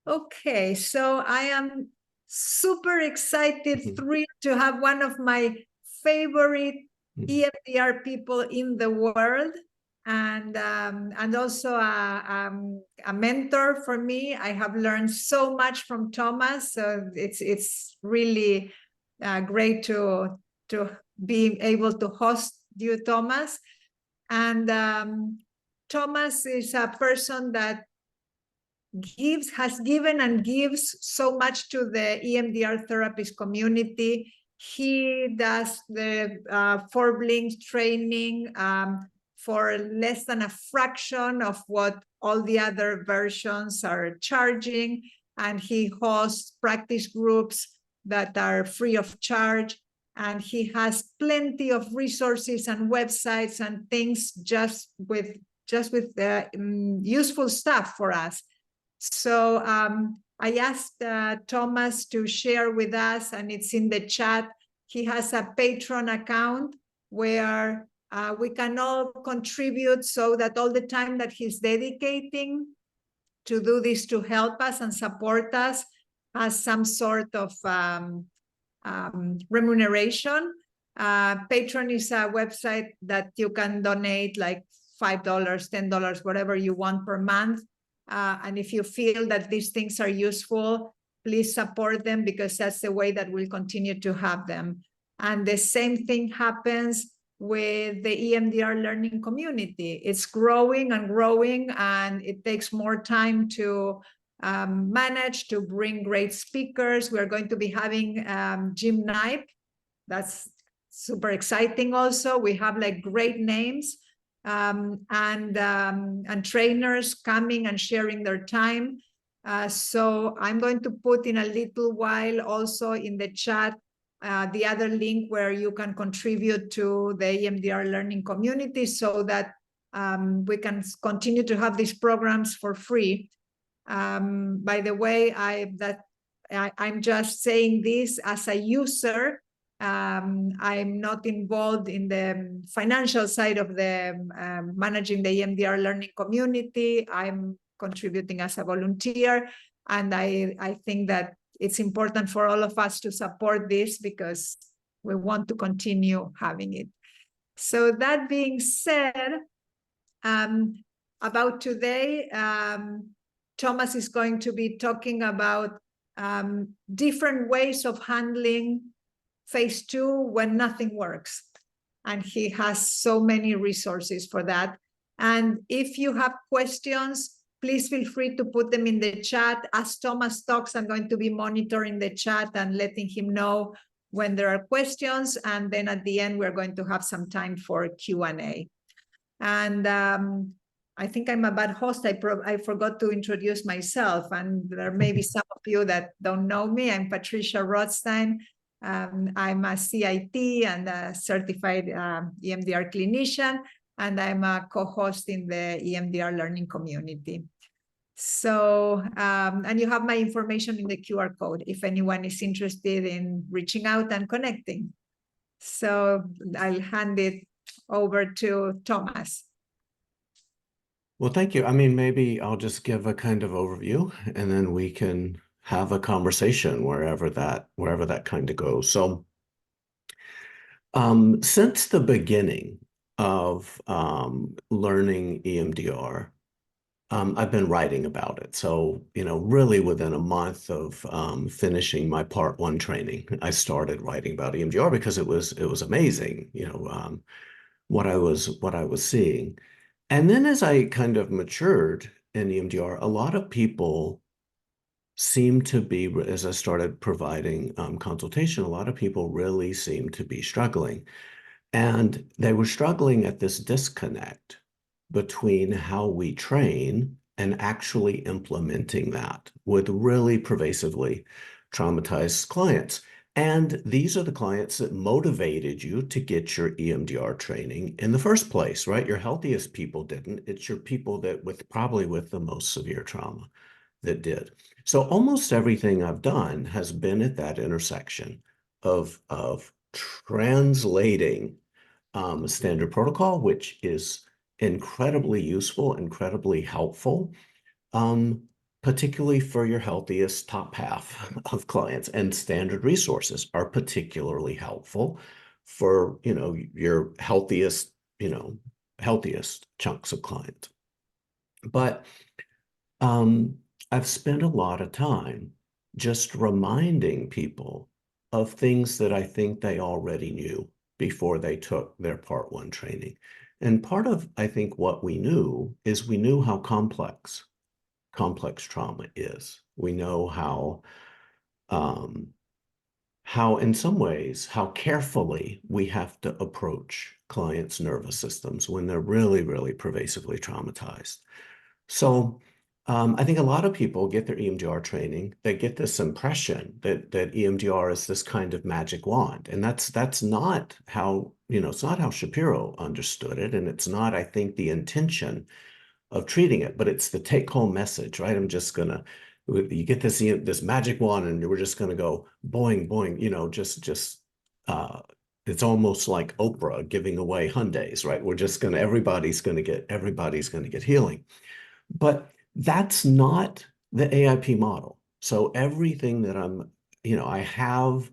Okay, so I am super excited, thrilled to have one of my favorite EMDR people in the world, and also a mentor for me. I have learned so much from Thomas, so it's really great to be able to host you, Thomas. And Thomas is a person that has given and gives so much to the EMDR therapist community. He does the 4Blinks training for less than a fraction of what all the other versions are charging. And he hosts practice groups that are free of charge. And he has plenty of resources and websites and things just with useful stuff for us. So I asked Thomas to share with us, and it's in the chat. He has a Patreon account where we can all contribute, so that all the time that he's dedicating to do this, to help us and support us, has some sort of remuneration. Patreon is a website that you can donate like $5, $10, whatever you want per month. And if you feel that these things are useful, please support them, because that's the way that we'll continue to have them. And the same thing happens with the EMDR Learning Community. It's growing and growing, and it takes more time to manage, to bring great speakers. We're going to be having Jim Knipe. That's super exciting also. We have like great names. And trainers coming and sharing their time. So I'm going to put in a little while also in the chat the other link where you can contribute to the EMDR Learning Community, so that we can continue to have these programs for free. By the way, I'm just saying this as a user. I'm not involved in the financial side of the managing the EMDR Learning Community. I'm contributing as a volunteer, and I think that it's important for all of us to support this, because we want to continue having it. So that being said, about today, Thomas is going to be talking about different ways of handling phase 2 when nothing works. And he has so many resources for that. And if you have questions, please feel free to put them in the chat. As Thomas talks, I'm going to be monitoring the chat and letting him know when there are questions. And then at the end, we're going to have some time for Q&A. And I think I'm a bad host. I forgot to introduce myself. And there may be some of you that don't know me. I'm Patricia Rotsztain. I'm a CIT and a certified EMDR clinician, and I'm a co-host in the EMDR Learning Community. So, and you have my information in the QR code if anyone is interested in reaching out and connecting. So I'll hand it over to Thomas. Well, thank you. I mean, maybe I'll just give a kind of overview, and then we can have a conversation wherever that kind of goes. So since the beginning of learning EMDR, I've been writing about it. So, really within a month of finishing my part 1 training, I started writing about EMDR, because it was amazing, what I was seeing. And then as I kind of matured in EMDR, a lot of people seemed to be, as I started providing consultation, a lot of people really seemed to be struggling. And they were struggling at this disconnect between how we train and actually implementing that with really pervasively traumatized clients. And these are the clients that motivated you to get your EMDR training in the first place, right? Your healthiest people didn't. It's your people that probably with the most severe trauma that did. So almost everything I've done has been at that intersection of translating standard protocol, which is incredibly useful, incredibly helpful, particularly for your healthiest top half of clients, and standard resources are particularly helpful for, your healthiest, healthiest chunks of clients. But I've spent a lot of time just reminding people of things that I think they already knew before they took their Part 1 training. And part of, I think, what we knew is we knew how complex trauma is. We know how in some ways, how carefully we have to approach clients' nervous systems when they're really, really pervasively traumatized. So I think a lot of people get their EMDR training, they get this impression that EMDR is this kind of magic wand. And that's not how, it's not how Shapiro understood it. And it's not, I think, the intention of treating it, but it's the take-home message, right? You get this magic wand and we're just gonna go boing, boing, it's almost like Oprah giving away Hyundais, right? Everybody's gonna get healing. But that's not the AIP model. So everything that I have,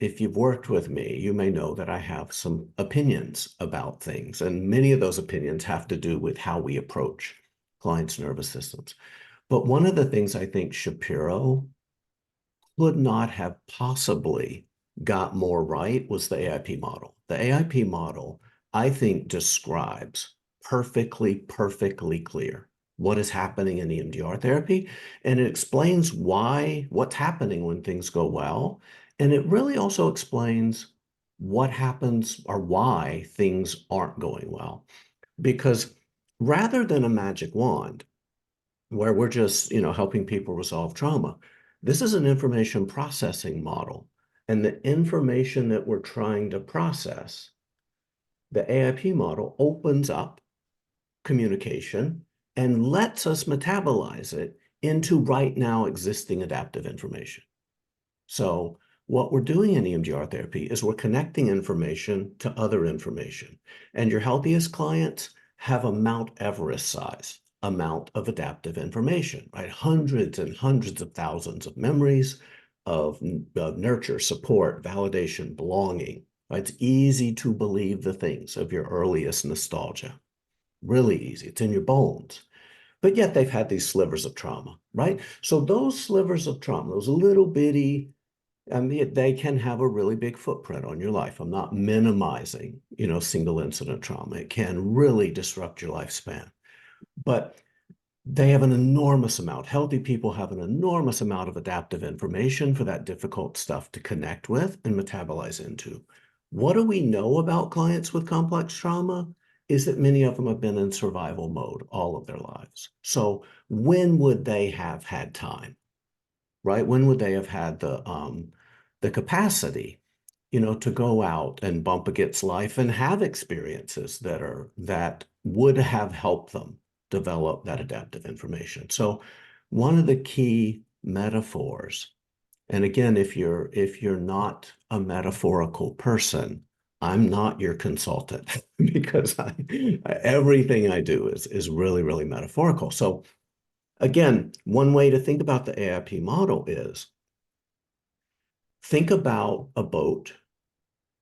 if you've worked with me, you may know that I have some opinions about things, and many of those opinions have to do with how we approach clients' nervous systems. But one of the things I think Shapiro could not have possibly got more right was the AIP model. The AIP model, I think, describes perfectly clear what is happening in EMDR therapy, and it explains what's happening when things go well. And it really also explains what happens or why things aren't going well. Because rather than a magic wand, where we're just, helping people resolve trauma, this is an information processing model. And the information that we're trying to process, the AIP model opens up communication and lets us metabolize it into right now existing adaptive information. So what we're doing in EMDR therapy is we're connecting information to other information. And your healthiest clients have a Mount Everest size amount of adaptive information, right? Hundreds and hundreds of thousands of memories of nurture, support, validation, belonging. Right? It's easy to believe the things of your earliest nostalgia. Really easy. It's in your bones. But yet they've had these slivers of trauma, right? So those slivers of trauma, those little bitty, they can have a really big footprint on your life. I'm not minimizing, single incident trauma. It can really disrupt your lifespan. But they have an enormous amount. Healthy people have an enormous amount of adaptive information for that difficult stuff to connect with and metabolize into. What do we know about clients with complex trauma? Is that many of them have been in survival mode all of their lives. So when would they have had time, right? When would they have had the capacity, to go out and bump against life and have experiences that would have helped them develop that adaptive information? So one of the key metaphors, and again, if you're not a metaphorical person, I'm not your consultant because everything I do is really, really metaphorical. So again, one way to think about the AIP model is think about a boat,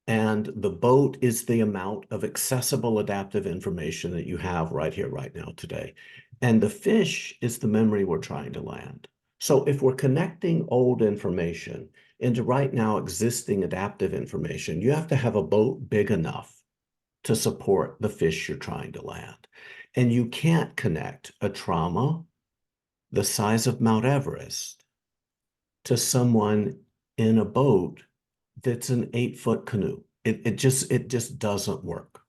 and the boat is the amount of accessible adaptive information that you have right here, right now, today. And the fish is the memory we're trying to land. So if we're connecting old information into right now existing adaptive information, you have to have a boat big enough to support the fish you're trying to land. And you can't connect a trauma the size of Mount Everest to someone in a boat that's an 8-foot canoe. It just doesn't work,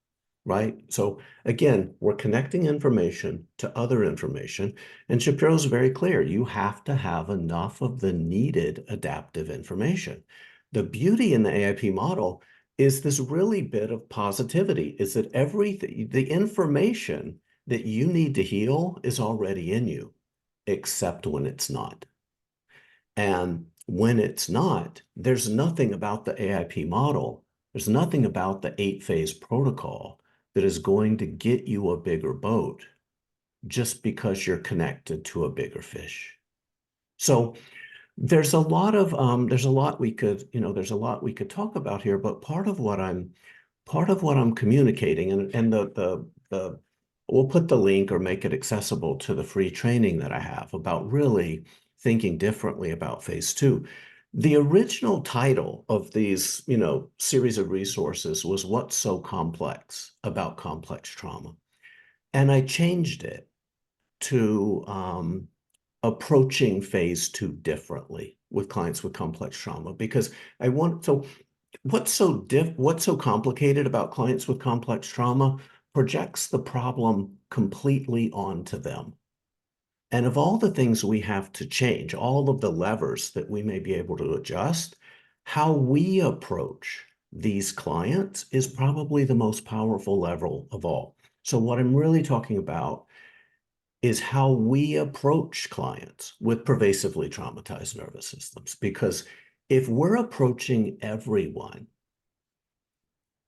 right? So again, we're connecting information to other information, and Shapiro's very clear. You have to have enough of the needed adaptive information. The beauty in the AIP model is this really bit of positivity, is that everything, the information that you need to heal is already in you, except when it's not. And when it's not, there's nothing about the AIP model, there's nothing about the 8-phase protocol that is going to get you a bigger boat just because you're connected to a bigger fish. So there's a lot we could, there's a lot we could talk about here, but part of what I'm communicating, and we'll put the link or make it accessible to the free training that I have about really thinking differently about phase 2. The original title of these, series of resources was What's So Complex About Complex Trauma? And I changed it to approaching phase 2 differently with clients with complex trauma, because what's so complicated about clients with complex trauma projects the problem completely onto them. And of all the things we have to change, all of the levers that we may be able to adjust, how we approach these clients is probably the most powerful level of all. So what I'm really talking about is how we approach clients with pervasively traumatized nervous systems. Because if we're approaching everyone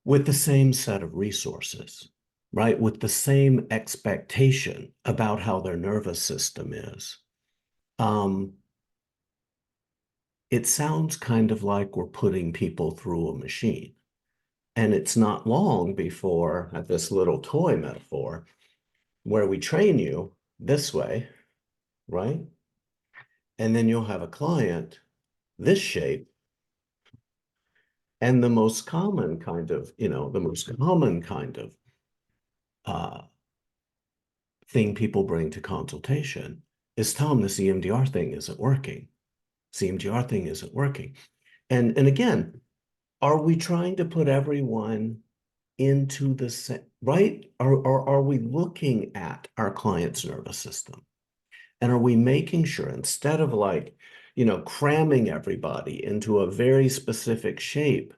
with the same set of resources, right, with the same expectation about how their nervous system is, it sounds kind of like we're putting people through a machine. And it's not long before, at this little toy metaphor, where we train you this way, right? And then you'll have a client this shape. And the most common kind of, thing people bring to consultation is, Tom, this EMDR thing isn't working. EMDR thing isn't working. And again, are we trying to put everyone into the same, right? Or are we looking at our client's nervous system? And are we making sure, instead of cramming everybody into a very specific shape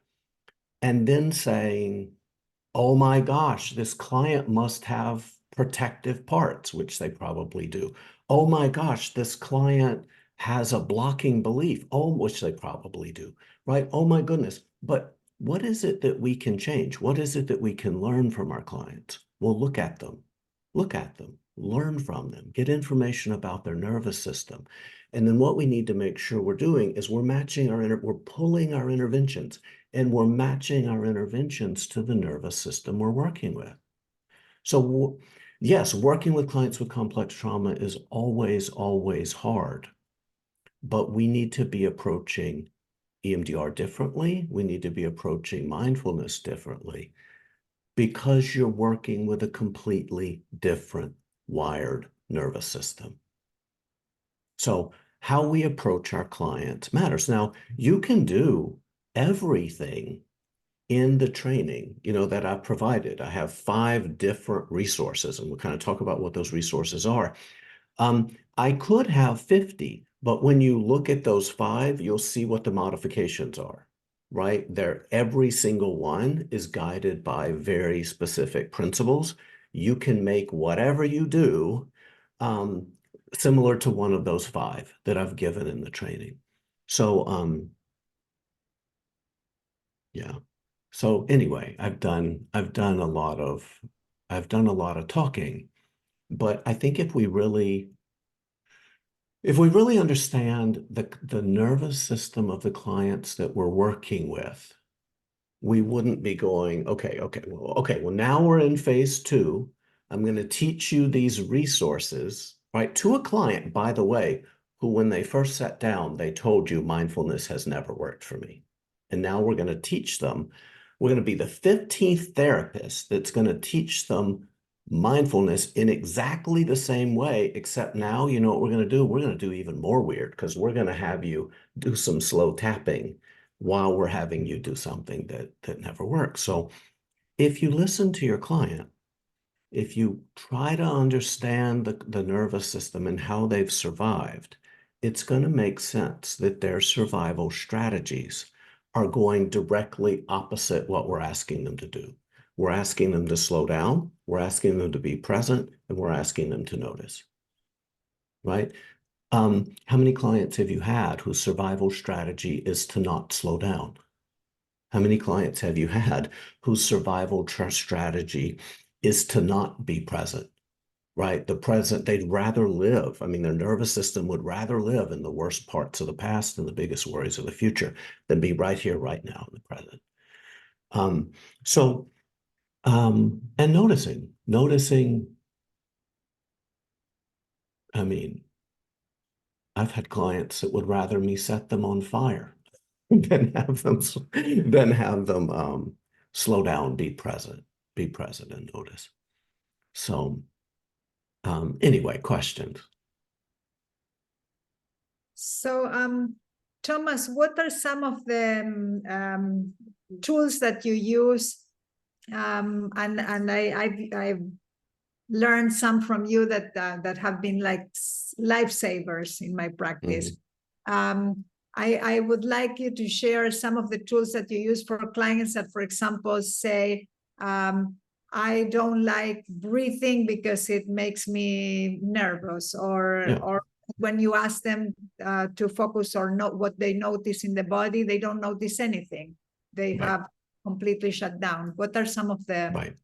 and then saying, oh my gosh, this client must have protective parts, which they probably do. Oh my gosh, this client has a blocking belief, which they probably do, right? Oh my goodness. But what is it that we can change? What is it that we can learn from our clients? Well, look at them, learn from them, get information about their nervous system. And then what we need to make sure we're doing is we're pulling our interventions, and we're matching our interventions to the nervous system we're working with. So yes, working with clients with complex trauma is always, always hard, but we need to be approaching EMDR differently. We need to be approaching mindfulness differently, because you're working with a completely different wired nervous system. So how we approach our clients matters. Now, you can do everything in the training, that I've provided. I have 5 different resources, and we'll kind of talk about what those resources are. I could have 50, but when you look at those 5, you'll see what the modifications are, right? Every single one is guided by very specific principles. You can make whatever you do similar to one of those 5 that I've given in the training. So, yeah. So anyway, I've done a lot of talking, but I think if we really understand the nervous system of the clients that we're working with, we wouldn't be going, okay, well, now we're in phase 2. I'm going to teach you these resources, right? To a client, by the way, who, when they first sat down, they told you mindfulness has never worked for me. And now we're going to teach them. We're going to be the 15th therapist that's going to teach them mindfulness in exactly the same way, except now, you know what we're going to do? We're going to do even more weird, because we're going to have you do some slow tapping while we're having you do something that never works. So if you listen to your client, if you try to understand the nervous system and how they've survived, it's going to make sense that their survival strategies are going directly opposite what we're asking them to do. We're asking them to slow down, we're asking them to be present, and we're asking them to notice, right? How many clients have you had whose survival strategy is to not slow down? How many clients have you had whose survival strategy is to not be present, right? The present, they'd rather live. I mean, their nervous system would rather live in the worst parts of the past and the biggest worries of the future than be right here, right now in the present. And noticing, I mean, I've had clients that would rather me set them on fire than have them slow down, be present and notice. So anyway, questions. So, Thomas, what are some of the tools that you use? And I've learned some from you that that have been like lifesavers in my practice. I would like you to share some of the tools that you use for clients that, for example, say, I don't like breathing because it makes me nervous, or when you ask them to focus or not what they notice in the body, they don't notice anything. They have completely shut down. What are some of the... Right.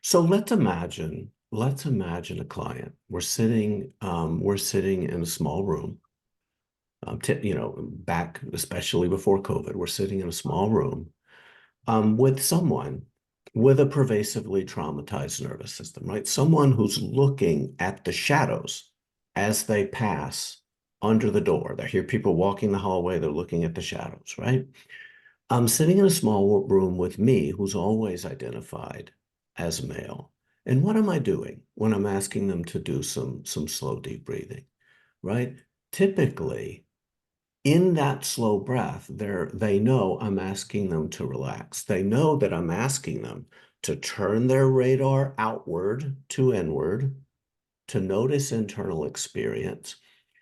So let's imagine a client. We're sitting in a small room. Back, especially before COVID, we're sitting in a small room with someone with a pervasively traumatized nervous system, right? Someone who's looking at the shadows as they pass under the door. They hear people walking the hallway, they're looking at the shadows, right? I'm sitting in a small room with me, who's always identified as male. And what am I doing when I'm asking them to do some slow, deep breathing, right? Typically, in that slow breath, they know I'm asking them to relax. They know that I'm asking them to turn their radar outward to inward, to notice internal experience.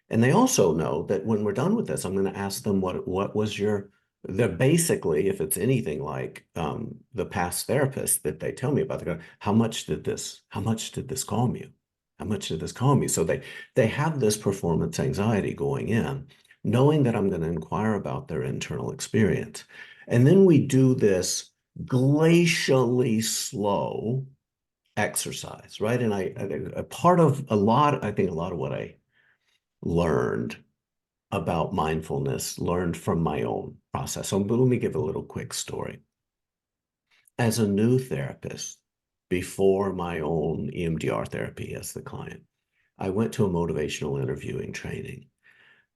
And they also know that when we're done with this, I'm going to ask them what was they're basically, if it's anything like the past therapist that they tell me about, they go, how much did this calm you? How much did this calm you? So they have this performance anxiety going in, knowing that I'm going to inquire about their internal experience. And then we do this glacially slow exercise, right? And I think a lot of what I learned about mindfulness learned from my own process. So let me give a little quick story. As a new therapist, before my own EMDR therapy as the client, I went to a motivational interviewing training.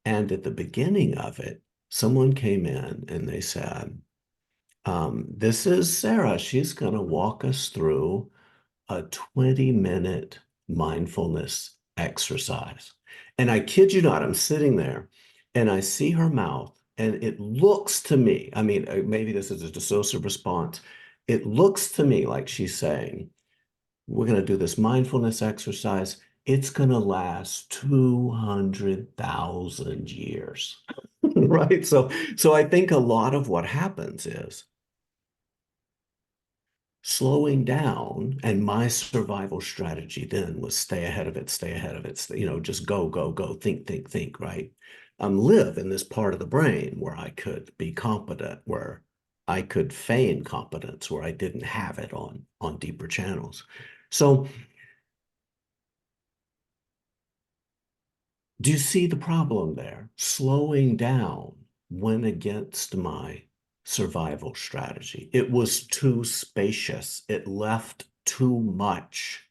And at the beginning of it, someone came in and they said, this is Sarah. She's going to walk us through a 20-minute mindfulness exercise. And I kid you not, I'm sitting there and I see her mouth and it looks to me, I mean, maybe this is a dissociative response. It looks to me like she's saying, we're going to do this mindfulness exercise. It's going to last 200,000 years, right? So I think a lot of what happens is slowing down, and my survival strategy then was stay ahead of it, just go, think, right? Live in this part of the brain where I could be competent, where I could feign competence, where I didn't have it on deeper channels. So do you see the problem there? Slowing down went against my survival strategy. It was too spacious. It left too much.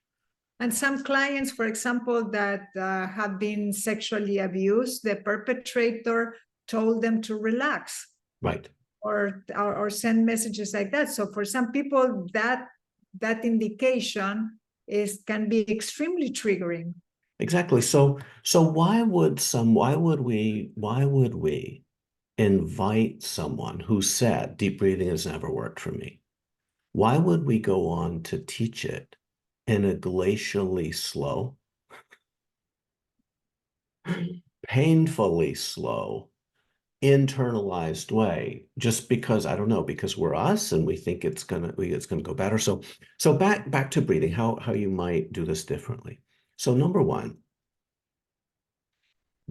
And some clients, for example, that have been sexually abused, the perpetrator told them to relax. Right. Or send messages like that. So for some people, that indication can be extremely triggering. Exactly. So why would we invite someone who said deep breathing has never worked for me? Why would we go on to teach it in a glacially slow, painfully slow, internalized way, just because, I don't know, because we're us and we think it's gonna go better. So back to breathing, how you might do this differently. So number one,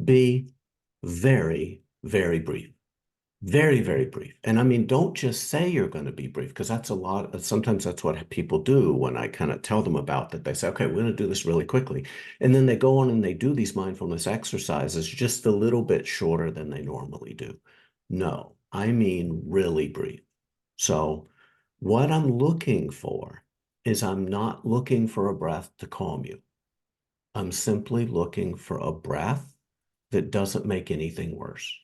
be very, very brief. Very, very brief. And I mean, don't just say you're going to be brief, because that's a lot. Sometimes that's what people do when I kind of tell them about that. They say, okay, we're going to do this really quickly. And then they go on and they do these mindfulness exercises just a little bit shorter than they normally do. No, I mean really brief. So what I'm looking for is I'm not looking for a breath to calm you. I'm simply looking for a breath that doesn't make anything worse.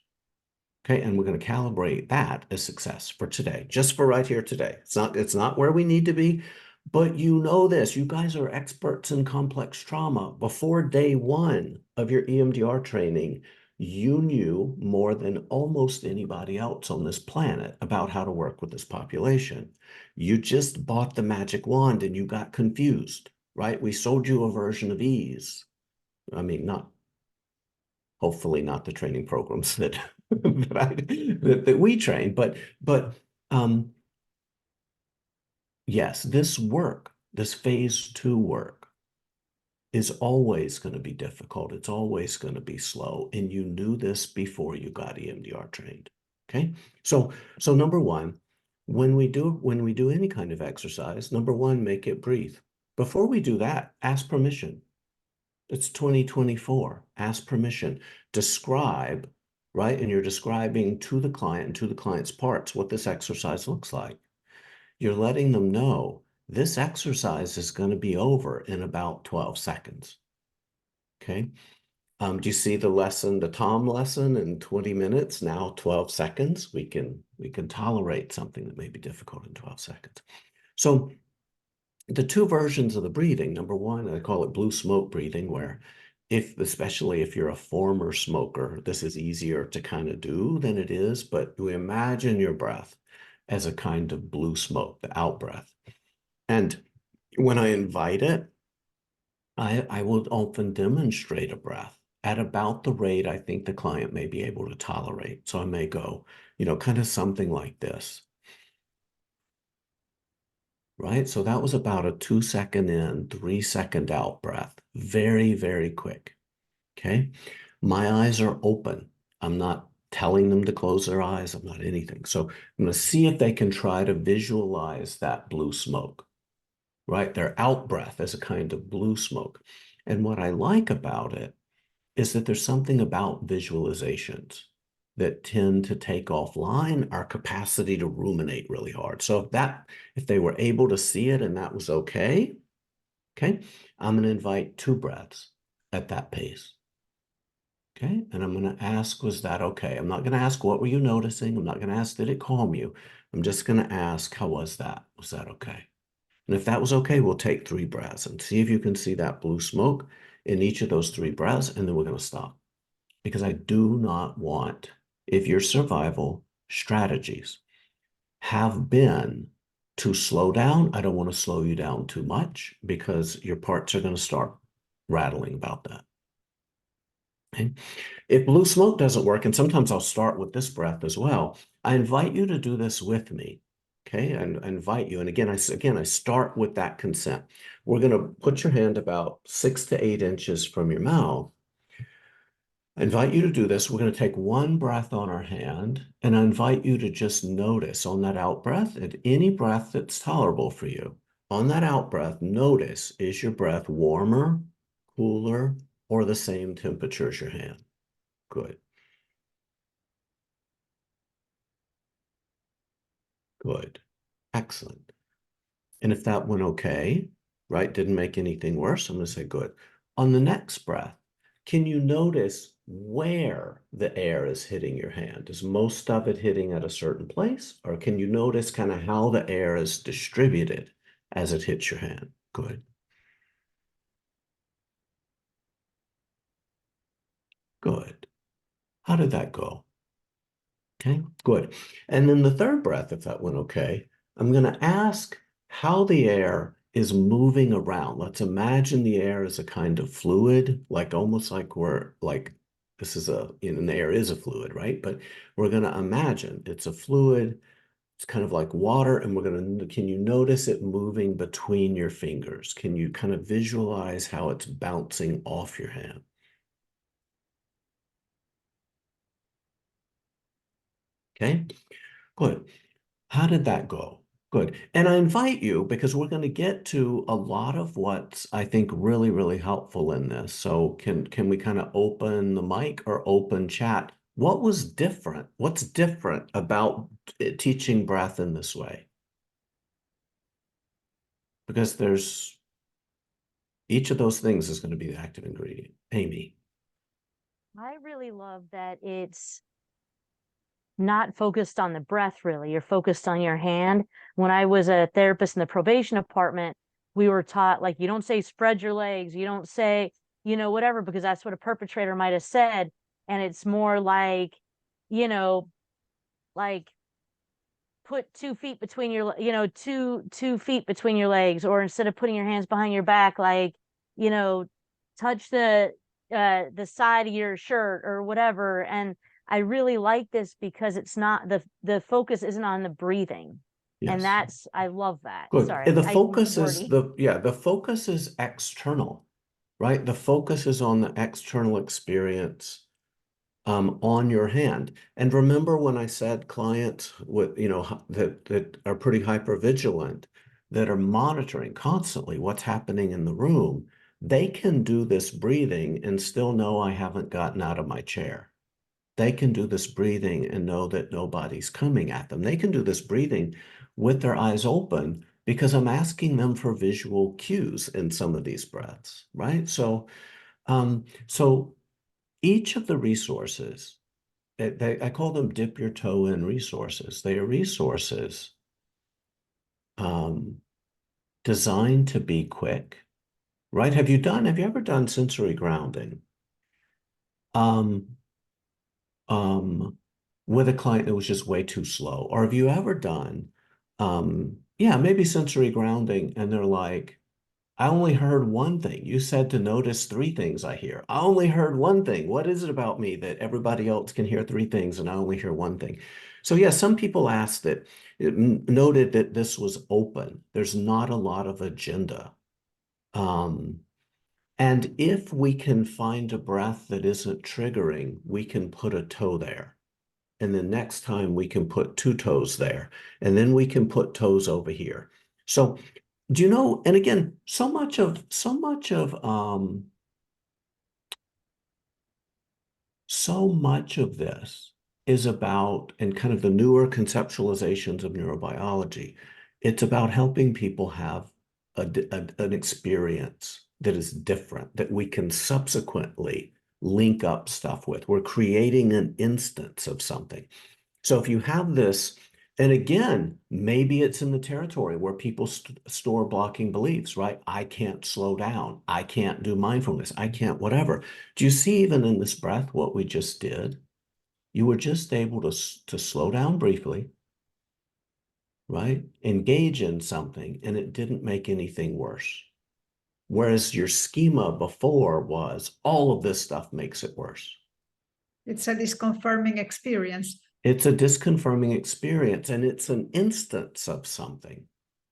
Okay, and we're going to calibrate that as success for today, just for right here today. It's not where we need to be, but you know this. You guys are experts in complex trauma. Before day one of your EMDR training, you knew more than almost anybody else on this planet about how to work with this population. You just bought the magic wand and you got confused, right? We sold you a version of ease. I mean, not hopefully not the training programs that that we train, but yes, this work, this phase 2 work is always going to be difficult. It's always going to be slow, and you knew this before you got EMDR trained. Okay, so number one, when we do any kind of exercise, number one, make it breathe. Before we do that, ask permission. It's 2024. Ask permission. Describe, right? And you're describing to the client and to the client's parts what this exercise looks like. You're letting them know this exercise is going to be over in about 12 seconds. Okay. Do you see the lesson, the Tom lesson in 20 minutes, now 12 seconds? We can tolerate something that may be difficult in 12 seconds. So the two versions of the breathing, number one, I call it blue smoke breathing, where especially if you're a former smoker, this is easier to kind of do than it is, but you imagine your breath as a kind of blue smoke, the out breath. And when I invite it, I will often demonstrate a breath at about the rate I think the client may be able to tolerate. So I may go, kind of something like this. Right? So that was about a 2-second in, 3-second out breath. Very, very quick. Okay. My eyes are open. I'm not telling them to close their eyes. I'm not anything. So I'm going to see if they can try to visualize that blue smoke, right? Their out breath as a kind of blue smoke. And what I like about it is that there's something about visualizations that tend to take offline our capacity to ruminate really hard. So if they were able to see it and that was okay, I'm going to invite 2 breaths at that pace. Okay, and I'm going to ask, was that okay? I'm not going to ask, what were you noticing? I'm not going to ask, did it calm you? I'm just going to ask, how was that? Was that okay? And if that was okay, we'll take 3 breaths and see if you can see that blue smoke in each of those 3 breaths, and then we're going to stop. Because I do not want, if your survival strategies have been to slow down, I don't want to slow you down too much because your parts are going to start rattling about that. Okay? If blue smoke doesn't work, and sometimes I'll start with this breath as well, I invite you to do this with me. Okay, and I invite you. And again, I start with that consent. We're going to put your hand about 6 to 8 inches from your mouth. I invite you to do this. We're going to take 1 breath on our hand, and I invite you to just notice on that out breath, at any breath that's tolerable for you. On that out breath, notice, is your breath warmer, cooler, or the same temperature as your hand? Good. Good. Excellent. And if that went okay, right, didn't make anything worse, I'm going to say good. On the next breath, can you notice where the air is hitting your hand? Is most of it hitting at a certain place? Or can you notice kind of how the air is distributed as it hits your hand? Good. Good. How did that go? Okay, good. And then the third breath, if that went okay, I'm going to ask how the air is moving around. Let's imagine the air is a kind of fluid, like almost like this is and the air is a fluid, right? But we're going to imagine it's a fluid. It's kind of like water, and can you notice it moving between your fingers? Can you kind of visualize how it's bouncing off your hand? Okay, good. How did that go? Good. And I invite you, because we're going to get to a lot of what's, I think, really, really helpful in this. So can we kind of open the mic or open chat? What was different? What's different about teaching breath in this way? Because there's each of those things is going to be the active ingredient. Amy. I really love that it's not focused on the breath, really. You're focused on your hand. When I was a therapist in the probation department, we were taught, like, you don't say spread your legs, you don't say, whatever, because that's what a perpetrator might have said. And it's more like, like put 2 feet between your, two feet between your legs, or instead of putting your hands behind your back, like, touch the side of your shirt or whatever. And I really like this because it's not the focus isn't on the breathing. And Yes. I love that. Good. Sorry, And the I focus is wordy. the focus is external, right? The focus is on the external experience on your hand. And remember when I said clients with, that are pretty hypervigilant, that are monitoring constantly what's happening in the room, they can do this breathing and still know I haven't gotten out of my chair. They can do this breathing and know that nobody's coming at them. They can do this breathing with their eyes open because I'm asking them for visual cues in some of these breaths, right? So each of the resources, I call them dip your toe in resources. They are resources designed to be quick, right? Have you ever done sensory grounding? Um, with a client that was just way too slow? Or have you ever done, yeah, maybe sensory grounding, and they're like, I only heard one thing. You said to notice 3 things I hear. I only heard one thing. What is it about me that everybody else can hear 3 things and I only hear one thing? So yeah, some people asked that, noted that this was open. There's not a lot of agenda. And if we can find a breath that isn't triggering, we can put a toe there. And then next time we can put 2 toes there. And then we can put toes over here. So do you know, and again, so much of this is about, and kind of the newer conceptualizations of neurobiology, it's about helping people have an experience that is different, that we can subsequently link up stuff with. We're creating an instance of something. So if you have this, and again, maybe it's in the territory where people store blocking beliefs, right? I can't slow down. I can't do mindfulness. I can't whatever. Do you see even in this breath what we just did? You were just able to slow down briefly, right? Engage in something, and it didn't make anything worse. Whereas your schema before was all of this stuff makes it worse. It's a disconfirming experience. It's a disconfirming experience, and it's an instance of something,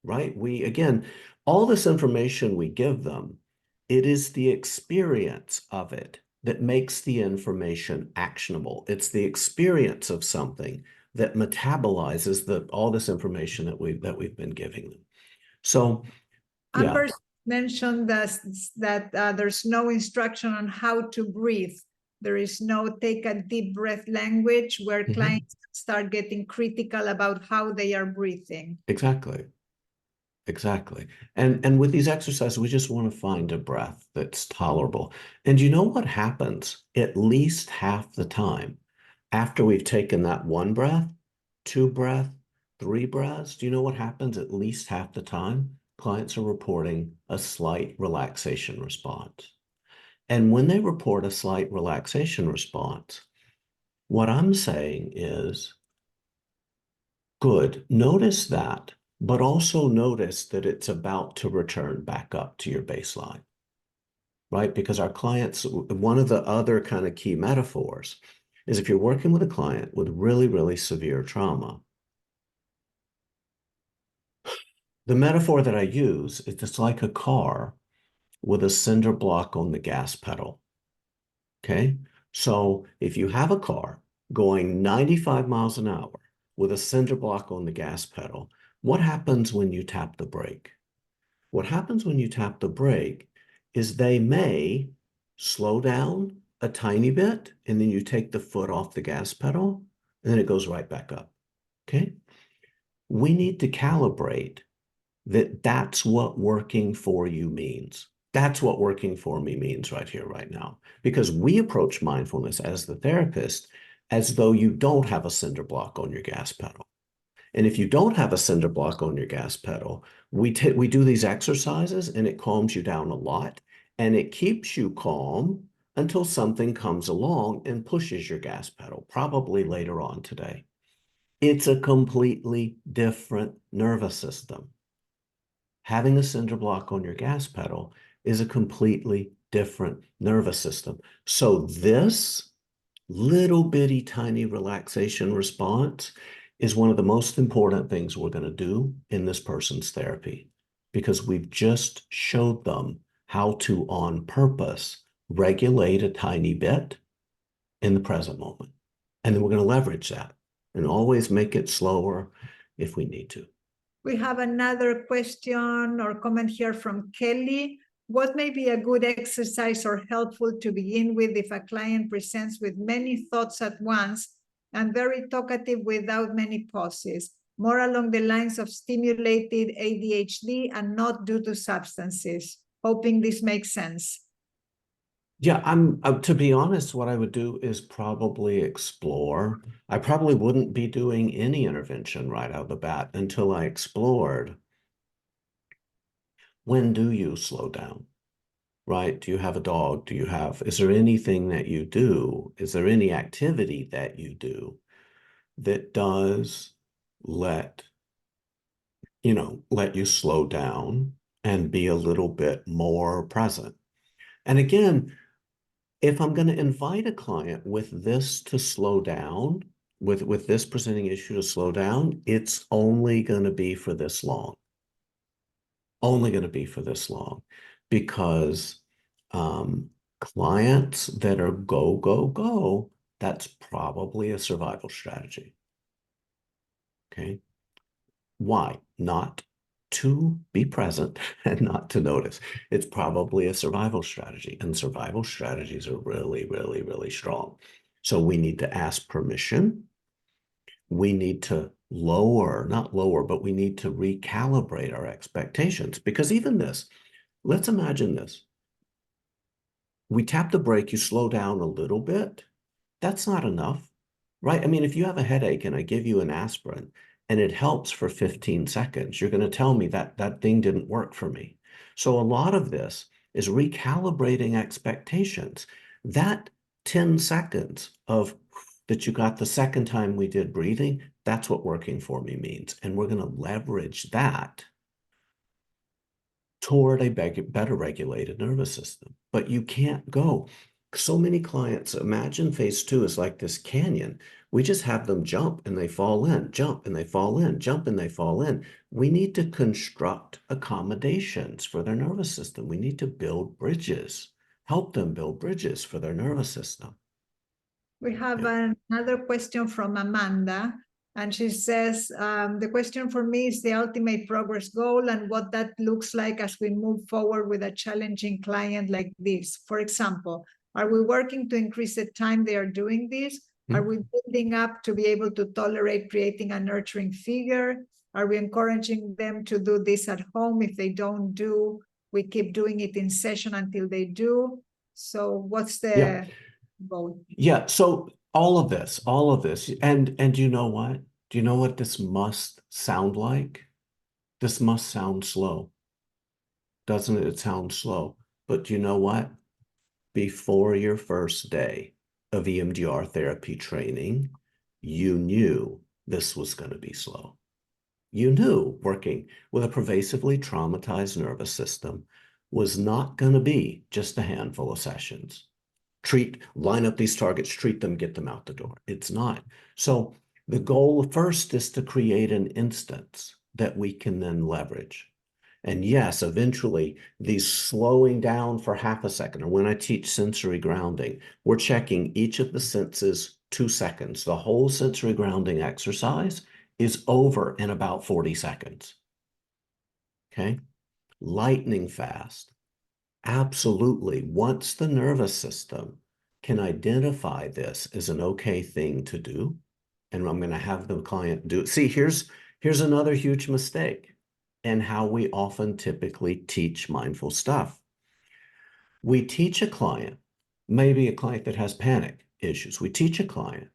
right? Again, all this information we give them, it is the experience of it that makes the information actionable. It's the experience of something that metabolizes all this information that we've been giving them. So, yeah. Amber mentioned that there's no instruction on how to breathe. There is no take a deep breath language where clients start getting critical about how they are breathing. Exactly. Exactly. And with these exercises, we just want to find a breath that's tolerable. And you know what happens at least half the time after we've taken that 1 breath, 2 breath, 3 breaths? Do you know what happens at least half the time? Clients are reporting a slight relaxation response. And when they report a slight relaxation response, what I'm saying is, good, notice that, but also notice that it's about to return back up to your baseline, right? Because our clients, one of the other kind of key metaphors is if you're working with a client with really, really severe trauma, the metaphor that I use is it's like a car with a cinder block on the gas pedal, okay? So if you have a car going 95 miles an hour with a cinder block on the gas pedal, what happens when you tap the brake? What happens when you tap the brake is they may slow down a tiny bit, and then you take the foot off the gas pedal, and then it goes right back up, okay? We need to calibrate that that's what working for you means. That's what working for me means right here, right now. Because we approach mindfulness as the therapist as though you don't have a cinder block on your gas pedal. And if you don't have a cinder block on your gas pedal, we do these exercises and it calms you down a lot, and it keeps you calm until something comes along and pushes your gas pedal, probably later on today. It's a completely different nervous system. Having a cinder block on your gas pedal is a completely different nervous system. So this little bitty tiny relaxation response is one of the most important things we're going to do in this person's therapy, because we've just showed them how to, on purpose, regulate a tiny bit in the present moment. And then we're going to leverage that and always make it slower if we need to. We have another question or comment here from Kelly. What may be a good exercise or helpful to begin with if a client presents with many thoughts at once and very talkative without many pauses, more along the lines of stimulated ADHD and not due to substances? Hoping this makes sense. Yeah, to be honest, what I would do is probably explore. I probably wouldn't be doing any intervention right out of the bat until I explored, when do you slow down, right? Do you have a dog? Is there anything that you do? Is there any activity that you do that does let you slow down and be a little bit more present? And again, if I'm going to invite a client with this to slow down, with this presenting issue to slow down, it's only going to be for this long. Only going to be for this long, because clients that are go, go, go, that's probably a survival strategy. Okay. Why? Not to be present and not to notice. It's probably a survival strategy, and survival strategies are really, really, really strong. So we need to ask permission. We need to not lower, but we need to recalibrate our expectations, because even this, let's imagine this. We tap the brake, you slow down a little bit. That's not enough, right? I mean, if you have a headache and I give you an aspirin and it helps for 15 seconds, you're going to tell me that that thing didn't work for me. So a lot of this is recalibrating expectations. That 10 seconds that you got the second time we did breathing, that's what working for me means. And we're going to leverage that toward a better regulated nervous system. But you can't go. So many clients, imagine phase 2 is like this canyon. We just have them jump and they fall in, jump and they fall in, jump and they fall in. We need to construct accommodations for their nervous system. We need to build bridges, help them build bridges for their nervous system. We have another question from Amanda, and she says, the question for me is the ultimate progress goal and what that looks like as we move forward with a challenging client like this. For example, are we working to increase the time they are doing this? Are we building up to be able to tolerate creating a nurturing figure? Are we encouraging them to do this at home? If they don't do, we keep doing it in session until they do. So what's the goal? Yeah, so all of this, and you know what? Do you know what this must sound like? This must sound slow. Doesn't it? It sounds slow. But do you know what? Before your first day of EMDR therapy training, you knew this was going to be slow. You knew working with a pervasively traumatized nervous system was not going to be just a handful of sessions. Line up these targets, treat them, get them out the door. It's not. So the goal first is to create an instance that we can then leverage. And yes, eventually these slowing down for half a second, or when I teach sensory grounding, we're checking each of the senses 2 seconds. The whole sensory grounding exercise is over in about 40 seconds. Okay? Lightning fast. Absolutely. Once the nervous system can identify this as an okay thing to do, and I'm going to have the client do it. See, here's another huge mistake in how we often typically teach mindful stuff. We teach a client, maybe a client that has panic issues, we teach a client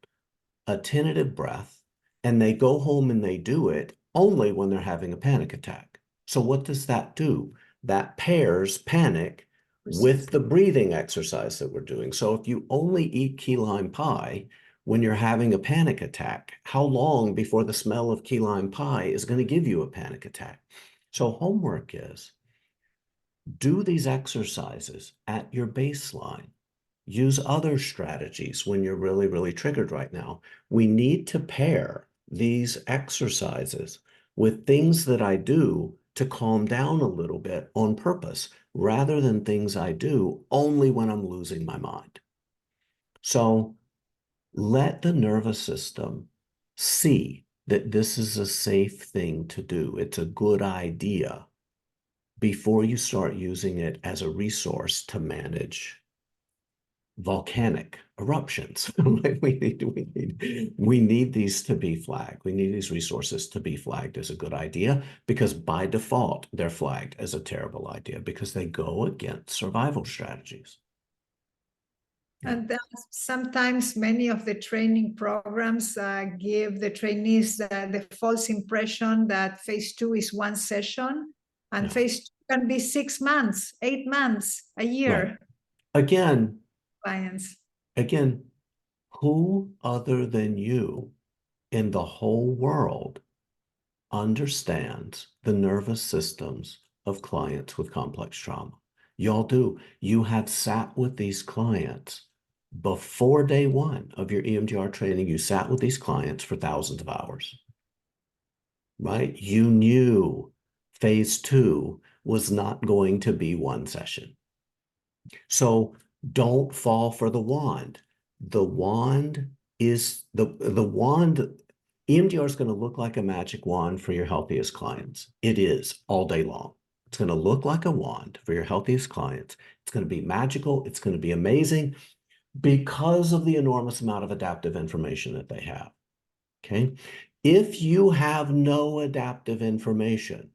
a tentative breath, and they go home and they do it only when they're having a panic attack. So what does that do? That pairs panic with the breathing exercise that we're doing. So if you only eat key lime pie when you're having a panic attack, how long before the smell of key lime pie is going to give you a panic attack? So homework is do these exercises at your baseline. Use other strategies when you're really, really triggered right now. We need to pair these exercises with things that I do to calm down a little bit on purpose, rather than things I do only when I'm losing my mind. So let the nervous system see that this is a safe thing to do. It's a good idea before you start using it as a resource to manage volcanic eruptions. We need these to be flagged. We need these resources to be flagged as a good idea, because by default, they're flagged as a terrible idea because they go against survival strategies. And sometimes many of the training programs give the trainees the false impression that phase 2 is one session, and phase 2 can be 6 months, 8 months, a year. Right. Clients. Again, who other than you in the whole world understands the nervous systems of clients with complex trauma? Y'all do. You have sat with these clients before day 1 of your EMDR training. You sat with these clients for thousands of hours, right? You knew phase 2 was not going to be one session. So don't fall for the wand. The wand is the wand. EMDR is going to look like a magic wand for your healthiest clients. It is all day long. It's going to look like a wand for your healthiest clients. It's going to be magical. It's going to be amazing because of the enormous amount of adaptive information that they have. Okay. If you have no adaptive information,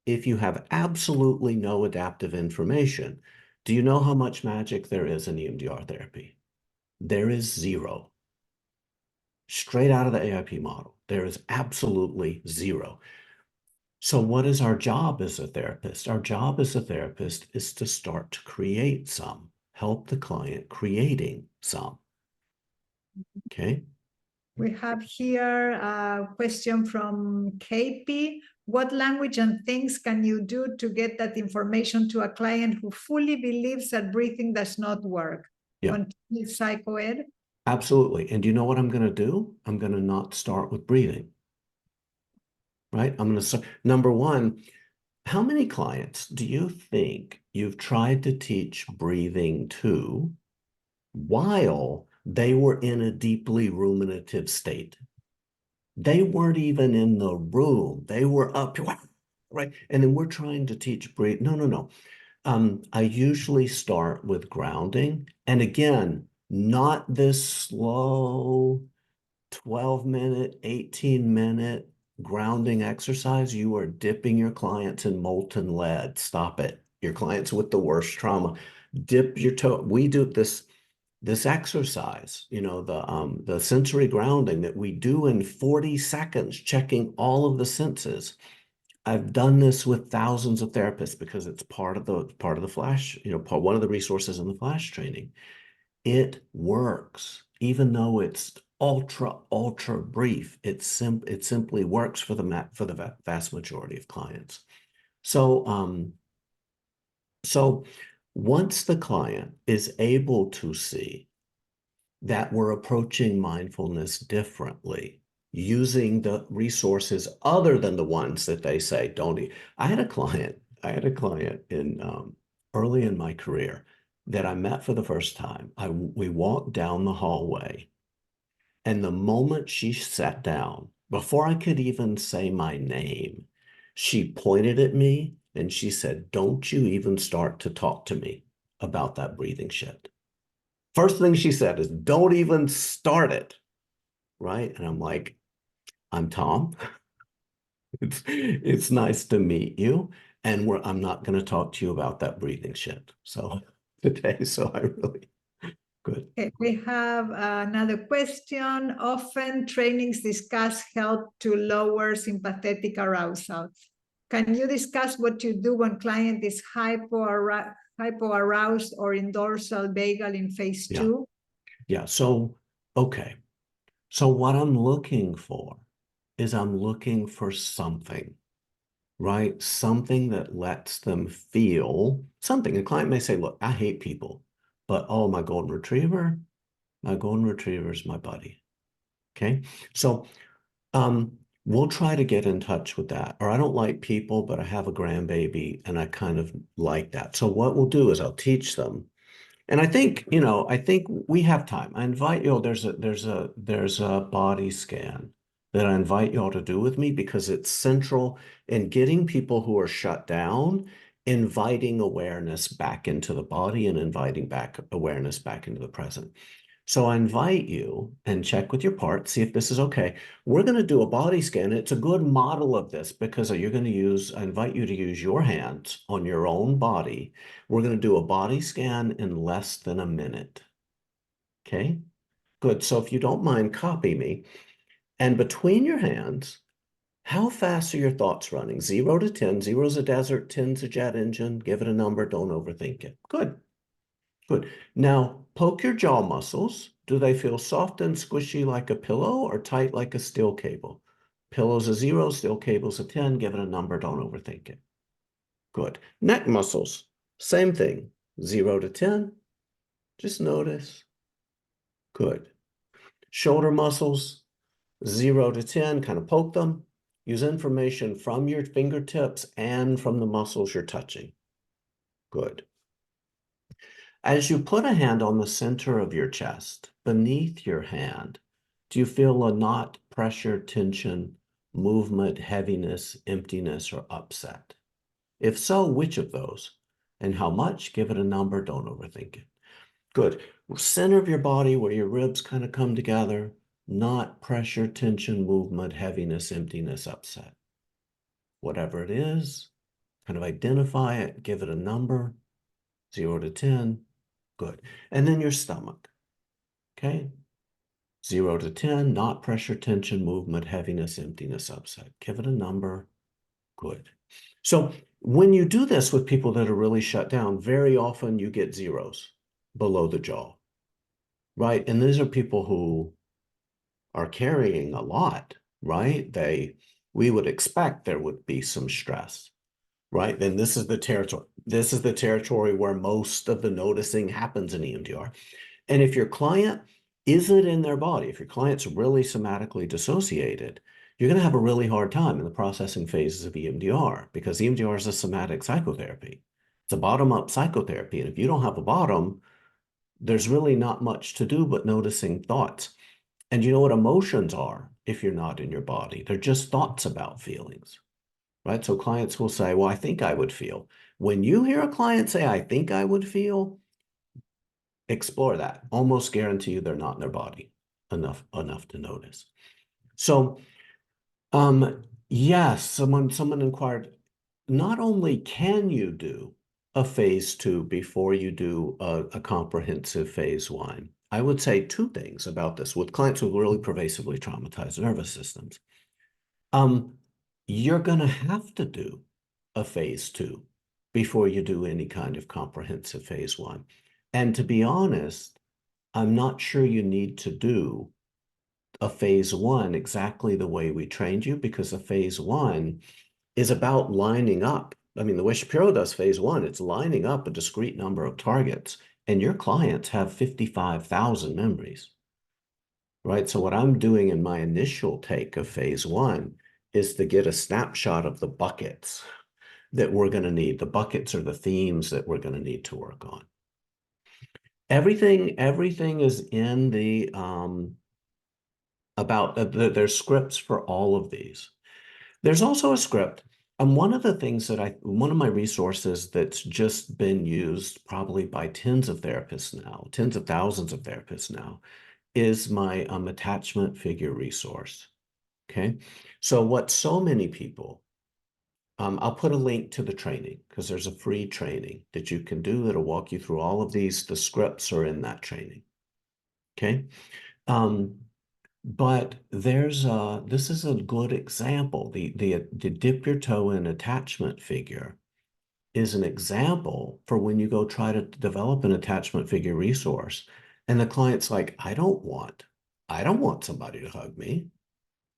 if you have absolutely no adaptive information, do you know how much magic there is in EMDR therapy? There is zero. Straight out of the AIP model, there is absolutely zero. So what is our job as a therapist? Our job as a therapist is to start to create some, help the client creating some. Okay. We have here a question from KP. What language and things can you do to get that information to a client who fully believes that breathing does not work? Yeah. Continue psychoed. Absolutely. And do you know what I'm going to do? I'm going to not start with breathing. Right? I'm going to start. Number one, how many clients do you think you've tried to teach breathing to while they were in a deeply ruminative state? They weren't even in the room. They were up, right? And then we're trying to teach breathe. No. I usually start with grounding. And again, not this slow 12-minute, 18-minute grounding exercise. You are dipping your clients in molten lead. Stop it. Your clients with the worst trauma. Dip your toe. We do this exercise, you know, the sensory grounding that we do in 40 seconds, checking all of the senses. I've done this with thousands of therapists because it's part of the flash, you know, one of the resources in the flash training. It works, even though it's ultra brief. It simply works for the vast majority of clients. So once the client is able to see that we're approaching mindfulness differently, using the resources other than the ones that they say don't eat. I had a client I had a client in early in my career that I met for the first time. We walked down the hallway, and the moment she sat down, before I could even say my name, she pointed at me and she said, "Don't you even start to talk to me about that breathing shit." First thing she said is, "Don't even start it." Right? And I'm like, "I'm Tom. It's nice to meet you. And I'm not going to talk to you about that breathing shit." So today, so I really good. Okay, we have another question. Often trainings discuss help to lower sympathetic arousal. Can you discuss what you do when client is hypoaroused or in dorsal vagal in phase 2? Yeah. So, okay. So what I'm looking for is I'm looking for something, right? Something that lets them feel something. A client may say, "Look, I hate people, but oh, my golden retriever is my buddy." Okay. So we'll try to get in touch with that. Or I don't like people, but I have a grandbaby and I kind of like that. So what we'll do is I'll teach them. And I think, I think we have time. I invite you all, there's a body scan that I invite you all to do with me because it's central in getting people who are shut down, inviting awareness back into the body and inviting back awareness back into the present. So I invite you and check with your part, see if this is okay. We're going to do a body scan. It's a good model of this because I invite you to use your hands on your own body. We're going to do a body scan in less than a minute. Okay, good. So if you don't mind, copy me. And between your hands, how fast are your thoughts running? 0 to 10. 0 is a desert, 10's a jet engine. Give it a number. Don't overthink it. Good. Good. Now, poke your jaw muscles. Do they feel soft and squishy like a pillow or tight like a steel cable? Pillow's a 0, steel cable's a 10. Give it a number. Don't overthink it. Good. Neck muscles. Same thing. 0 to 10. Just notice. Good. Shoulder muscles. 0 to 10. Kind of poke them. Use information from your fingertips and from the muscles you're touching. Good. As you put a hand on the center of your chest, beneath your hand, do you feel a knot, pressure, tension, movement, heaviness, emptiness, or upset? If so, which of those? And how much? Give it a number. Don't overthink it. Good. Center of your body where your ribs kind of come together, knot, pressure, tension, movement, heaviness, emptiness, upset. Whatever it is, kind of identify it, give it a number, 0 to 10. Good. And then your stomach. Okay. 0 to 10, knot, pressure, tension, movement, heaviness, emptiness, upset. Give it a number. Good. So when you do this with people that are really shut down, very often you get zeros below the jaw, right? And these are people who are carrying a lot, right? We would expect there would be some stress, right? Then this is the territory. This is the territory where most of the noticing happens in EMDR. And if your client isn't in their body, if your client's really somatically dissociated, you're going to have a really hard time in the processing phases of EMDR because EMDR is a somatic psychotherapy. It's a bottom-up psychotherapy. And if you don't have a bottom, there's really not much to do but noticing thoughts. And you know what emotions are if you're not in your body? They're just thoughts about feelings, right? So clients will say, "Well, I think I would feel." When you hear a client say, "I think I would feel," explore that. Almost guarantee you they're not in their body enough to notice. So, yes, someone inquired, not only can you do a phase 2 before you do a comprehensive phase 1, I would say 2 things about this with clients with really pervasively traumatized nervous systems. You're going to have to do a phase 2 before you do any kind of comprehensive phase 1. And to be honest, I'm not sure you need to do a phase 1 exactly the way we trained you, because a phase 1 is about lining up. I mean, the way Shapiro does phase 1, it's lining up a discrete number of targets, and your clients have 55,000 memories, right? So what I'm doing in my initial take of phase 1 is to get a snapshot of the buckets that we're going to need, the buckets or the themes that we're going to need to work on. Everything is in the, there's scripts for all of these. There's also a script. And one of the things that one of my resources that's just been used probably by tens of therapists now, tens of thousands of therapists now, is my attachment figure resource. Okay. So what so many people, I'll put a link to the training because there's a free training that you can do that'll walk you through all of these. The scripts are in that training. Okay. But this is a good example. The dip your toe in attachment figure is an example for when you go try to develop an attachment figure resource. And the client's like, I don't want somebody to hug me.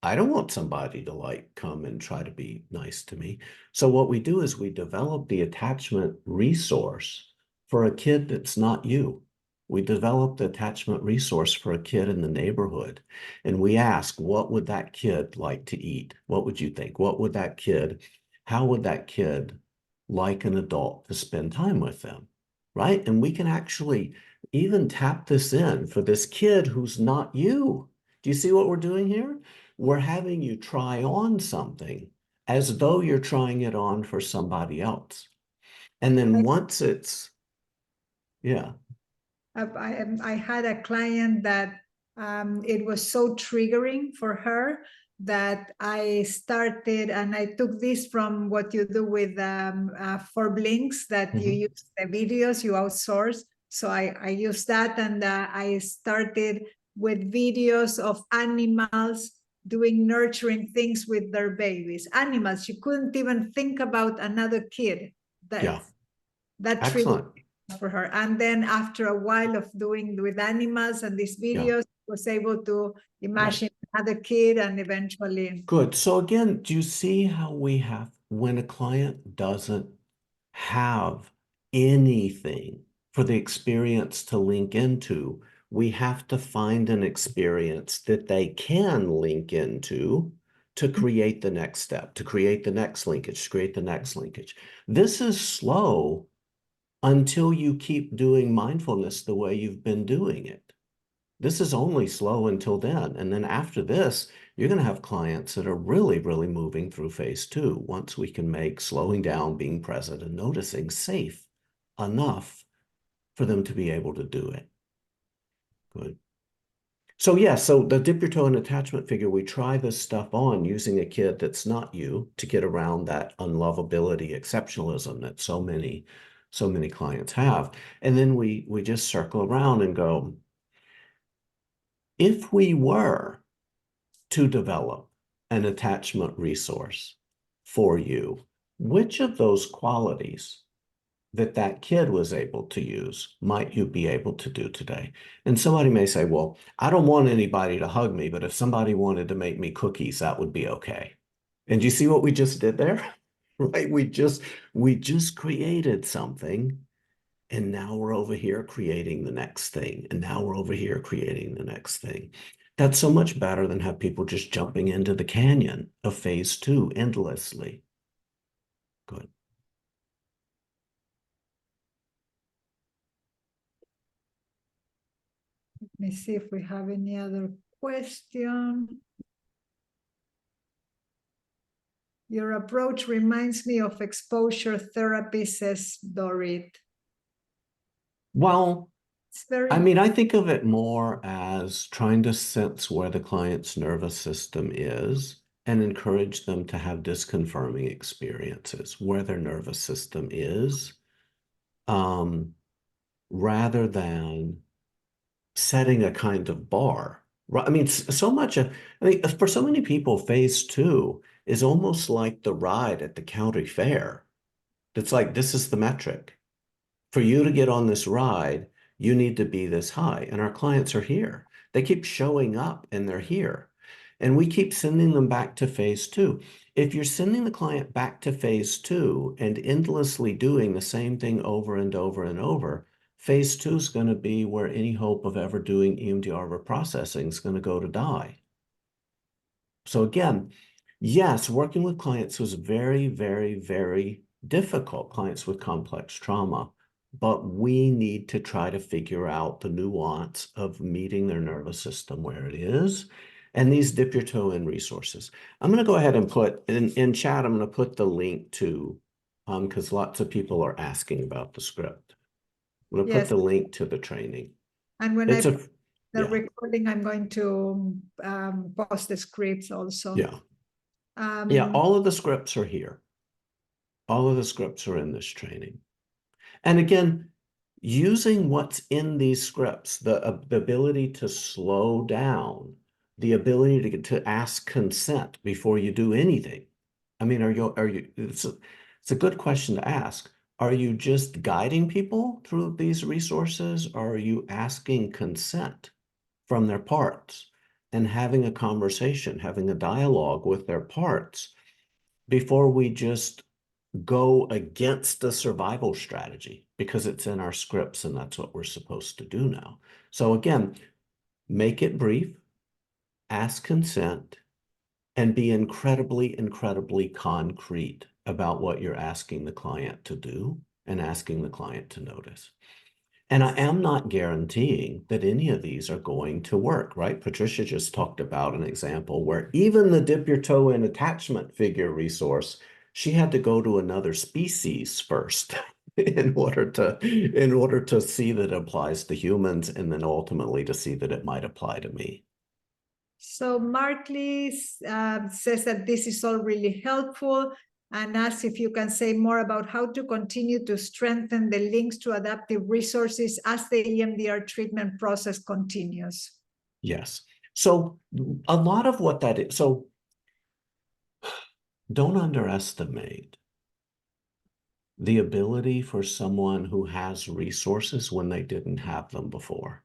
I don't want somebody to like come and try to be nice to me. So what we do is we develop the attachment resource for a kid that's not you. We develop the attachment resource for a kid in the neighborhood. And we ask, what would that kid like to eat? What would you think? How would that kid like an adult to spend time with them? Right? And we can actually even tap this in for this kid who's not you. Do you see what we're doing here? We're having you try on something as though you're trying it on for somebody else. And then once it's, yeah. I had a client that it was so triggering for her that I started, and I took this from what you do with for Blinks, that you use the videos, you outsource. So I use that, and I started with videos of animals doing nurturing things with their babies. Animals, you couldn't even think about another kid. That Excellent. For her. And then after a while of doing with animals and these videos, was able to imagine another kid and eventually. Good. So again, do you see how we have, when a client doesn't have anything for the experience to link into, we have to find an experience that they can link into to create the next step, to create the next linkage, to create the next linkage. This is slow until you keep doing mindfulness the way you've been doing it. This is only slow until then. And then after this, you're going to have clients that are really, really moving through phase 2 once we can make slowing down, being present, and noticing safe enough for them to be able to do it. Good. So yeah, so the dip your toe in attachment figure, we try this stuff on using a kid that's not you to get around that unlovability, exceptionalism that so many clients have. And then we just circle around and go, if we were to develop an attachment resource for you, which of those qualities that kid was able to use might you be able to do today? And somebody may say, well, I don't want anybody to hug me, but if somebody wanted to make me cookies, that would be okay. And do you see what we just did there? Right? We just created something, and now we're over here creating the next thing. And now we're over here creating the next thing. That's so much better than have people just jumping into the canyon of phase 2 endlessly. Good. Let me see if we have any other question. Your approach reminds me of exposure therapy, says Dorit. Well, it's very, I mean, I think of it more as trying to sense where the client's nervous system is and encourage them to have disconfirming experiences where their nervous system is, rather than setting a kind of bar. I mean, so much of, I mean, for so many people, phase 2 is almost like the ride at the county fair. It's like, this is the metric. For you to get on this ride, you need to be this high. And our clients are here. They keep showing up and they're here. And we keep sending them back to phase 2. If you're sending the client back to phase 2 and endlessly doing the same thing over and over and over, phase 2 is going to be where any hope of ever doing EMDR reprocessing is going to go to die. So again, yes, working with clients was very, very, very difficult, clients with complex trauma, but we need to try to figure out the nuance of meeting their nervous system where it is. And these dip your toe in resources. I'm going to go ahead and put in chat, I'm going to put the link to, because lots of people are asking about the script. I'm going to put the link to the training. And when it's the recording, I'm going to post the scripts also. Yeah. All of the scripts are here. All of the scripts are in this training. And again, using what's in these scripts, the ability to slow down, the ability to ask consent before you do anything. I mean, it's a good question to ask. Are you just guiding people through these resources, or are you asking consent from their parts and having a conversation, having a dialogue with their parts before we just go against the survival strategy, because it's in our scripts and that's what we're supposed to do now. So again, make it brief, ask consent, and be incredibly, incredibly concrete about what you're asking the client to do and asking the client to notice. And I am not guaranteeing that any of these are going to work, right? Patricia just talked about an example where even the dip your toe in attachment figure resource, she had to go to another species first in order to see that it applies to humans, and then ultimately to see that it might apply to me. So Mark Lee says that this is all really helpful, and asks if you can say more about how to continue to strengthen the links to adaptive resources as the EMDR treatment process continues. Yes. So a lot of what that is, so don't underestimate the ability for someone who has resources when they didn't have them before.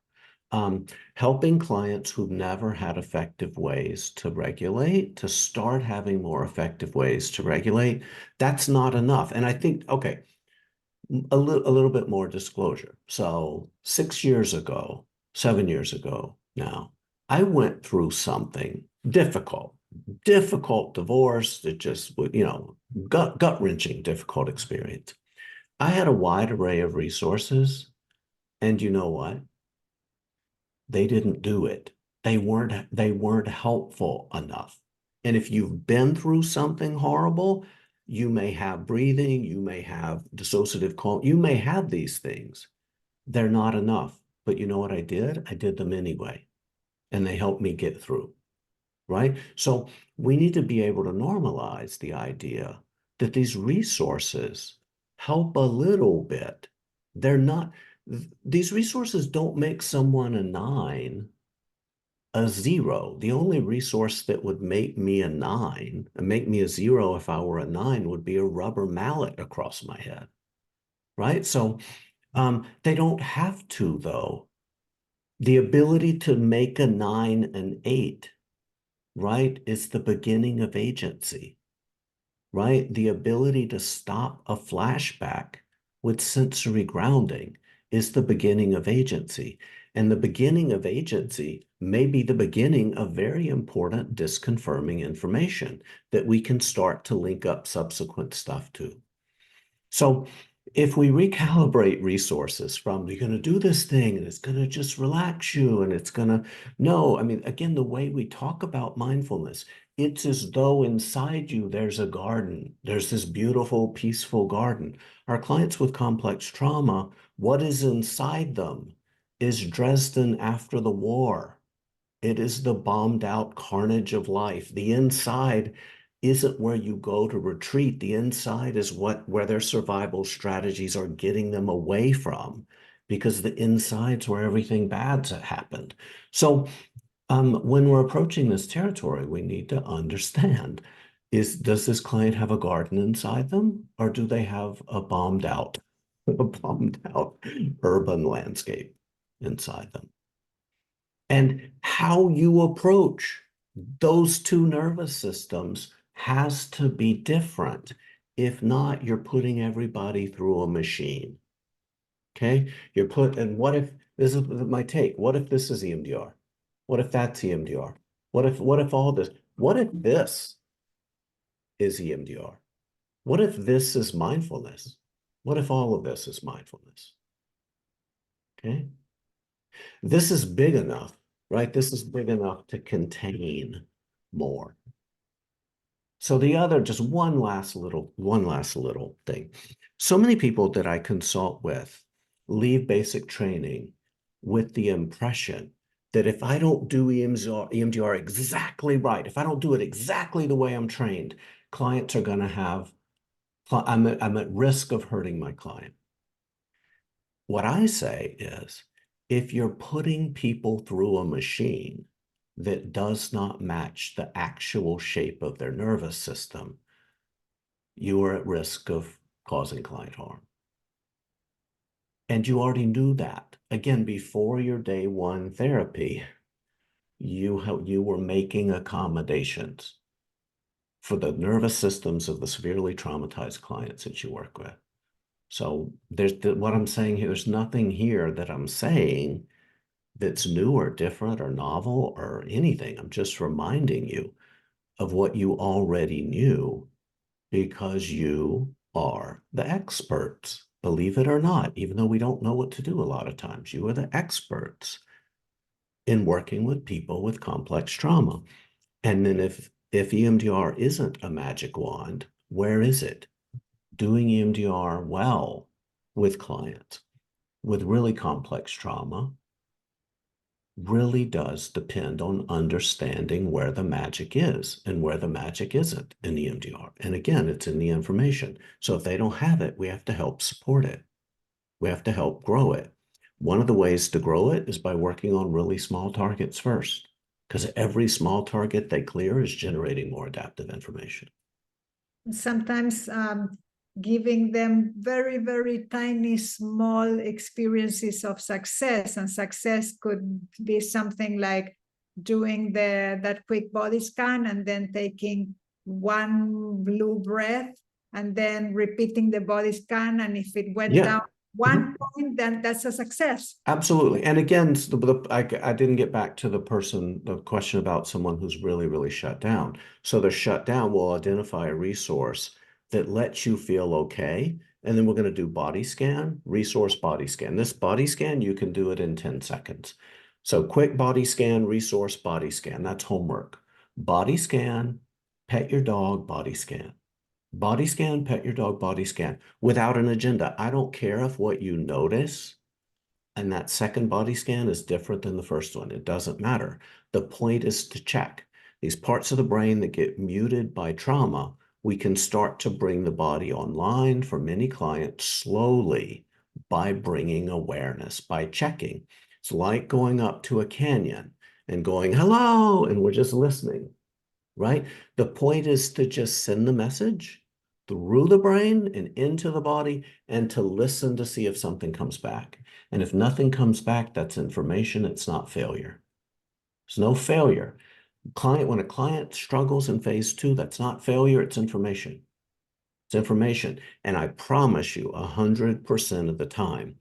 Helping clients who've never had effective ways to regulate to start having more effective ways to regulate, that's not enough. And I think, okay, a little bit more disclosure. So 6 years ago, 7 years ago now, I went through something difficult divorce that just, gut-wrenching, difficult experience. I had a wide array of resources, and you know what? They didn't do it. They weren't helpful enough. And if you've been through something horrible, you may have breathing, you may have dissociative calm, you may have these things. They're not enough. But you know what I did? I did them anyway. And they helped me get through, right? So we need to be able to normalize the idea that these resources help a little bit. These resources don't make someone a 9, a 0. The only resource that would make me a 9 and make me a 0 if I were a 9 would be a rubber mallet across my head, right? So they don't have to, though. The ability to make a 9 an 8, right, is the beginning of agency, right? The ability to stop a flashback with sensory grounding is the beginning of agency. And the beginning of agency may be the beginning of very important disconfirming information that we can start to link up subsequent stuff to. So if we recalibrate resources from, you're going to do this thing and it's going to just relax you and it's going to, no, I mean, again, the way we talk about mindfulness, it's as though inside you there's a garden. There's this beautiful, peaceful garden. Our clients with complex trauma, what is inside them is Dresden after the war. It is the bombed out carnage of life. The inside isn't where you go to retreat. The inside is where their survival strategies are getting them away from, because the inside's where everything bad's happened. So when we're approaching this territory, we need to understand, does this client have a garden inside them, or do they have a bombed out urban landscape inside them? And how you approach those two nervous systems has to be different. If not, you're putting everybody through a machine. Okay? And what if, this is my take, what if this is EMDR? What if that's EMDR? What if all this? What if this is EMDR? What if this is mindfulness? What if all of this is mindfulness? Okay. This is big enough, right? This is big enough to contain more. So the other, just one last little thing. So many people that I consult with leave basic training with the impression that if I don't do EMDR exactly right, if I don't do it exactly the way I'm trained, clients are going to have, I'm at risk of hurting my client. What I say is, if you're putting people through a machine that does not match the actual shape of their nervous system, you are at risk of causing client harm. And you already knew that. Again, before your day one therapy, you were making accommodations for the nervous systems of the severely traumatized clients that you work with. So what I'm saying here, there's nothing here that I'm saying that's new or different or novel or anything. I'm just reminding you of what you already knew, because you are the experts, believe it or not, even though we don't know what to do a lot of times. You are the experts in working with people with complex trauma. And then if EMDR isn't a magic wand, where is it? Doing EMDR well with clients with really complex trauma really does depend on understanding where the magic is and where the magic isn't in EMDR. And again, it's in the information. So if they don't have it, we have to help support it. We have to help grow it. One of the ways to grow it is by working on really small targets first, because every small target they clear is generating more adaptive information. Sometimes giving them very, very tiny, small experiences of success. And success could be something like doing that quick body scan and then taking one blue breath and then repeating the body scan. And if it went down one point, then that's a success. Absolutely. And again, I didn't get back to the question about someone who's really, really shut down. So the shut down will identify a resource that lets you feel okay. And then we're going to do body scan, resource body scan. This body scan, you can do it in 10 seconds. So quick body scan, resource body scan. That's homework. Body scan, pet your dog, body scan. Body scan, pet your dog, body scan, without an agenda. I don't care if what you notice and that second body scan is different than the first one. It doesn't matter. The point is to check. These parts of the brain that get muted by trauma, we can start to bring the body online for many clients slowly by bringing awareness, by checking. It's like going up to a canyon and going, hello, and we're just listening, right? The point is to just send the message through the brain and into the body and to listen to see if something comes back. And if nothing comes back, that's information. It's not failure. There's no failure. When a client struggles in phase 2, that's not failure, it's information. It's information. And I promise you 100% of the time,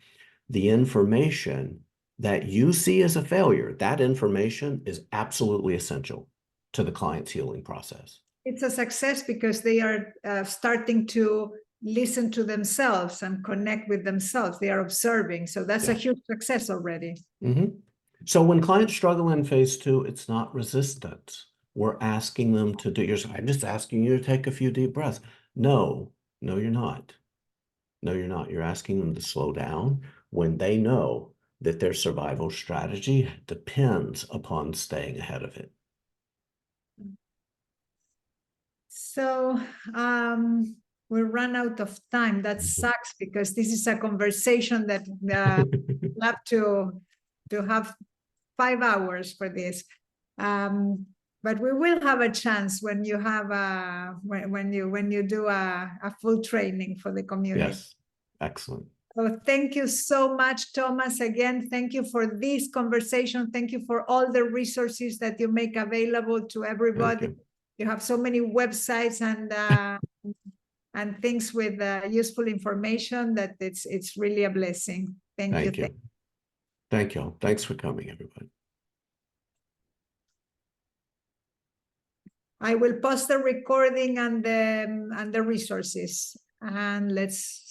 the information that you see as a failure, that information is absolutely essential to the client's healing process. It's a success because they are starting to listen to themselves and connect with themselves. They are observing. So that's a huge success already. Mm-hmm. So when clients struggle in phase 2, it's not resistance. We're asking them to do I'm just asking you to take a few deep breaths. No, you're not. No, you're not. You're asking them to slow down when they know that their survival strategy depends upon staying ahead of it. So we run out of time. That sucks because this is a conversation that we'll have to have 5 hours for this. But we will have a chance when you have when you do a full training for the community. Yes, excellent. So thank you so much, Thomas. Again, thank you for this conversation. Thank you for all the resources that you make available to everybody. You have so many websites and things with useful information that it's really a blessing. Thank you. Thank you. Thanks for coming, everybody. I will post the recording and the resources, and let's